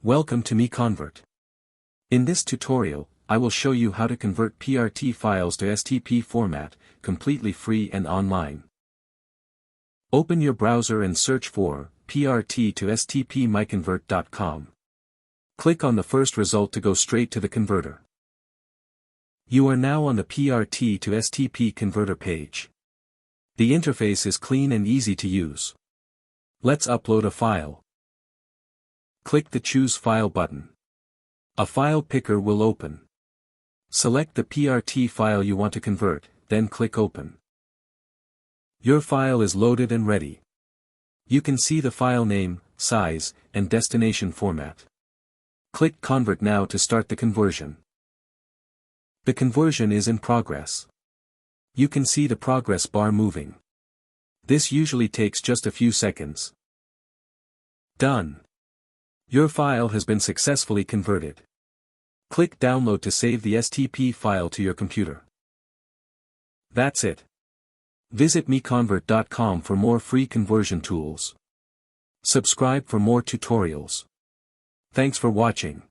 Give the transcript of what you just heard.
Welcome to MiConvert. In this tutorial, I will show you how to convert PRT files to STP format, completely free and online. Open your browser and search for PRT to STP MiConvert.com. Click on the first result to go straight to the converter. You are now on the PRT to STP converter page. The interface is clean and easy to use. Let's upload a file. Click the Choose File button. A file picker will open. Select the PRT file you want to convert, then click Open. Your file is loaded and ready. You can see the file name, size, and destination format. Click Convert now to start the conversion. The conversion is in progress. You can see the progress bar moving. This usually takes just a few seconds. Done. Your file has been successfully converted. Click Download to save the STP file to your computer. That's it. Visit MiConvert.com for more free conversion tools. Subscribe for more tutorials. Thanks for watching.